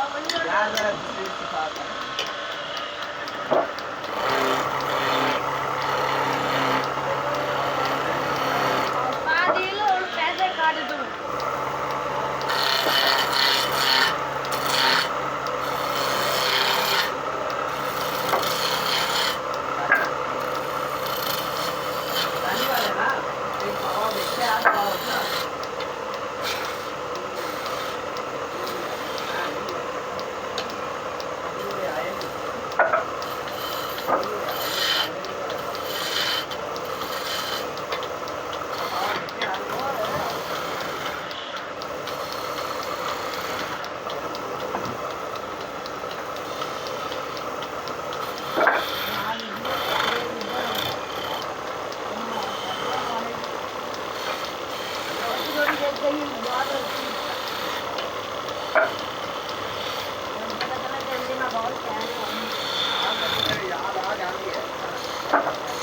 यार जरा दूसरी सिखाता है और पैसे काट दो जाने वाले ना एक पावा देखते हैं आज पावा ना याद आ जाती है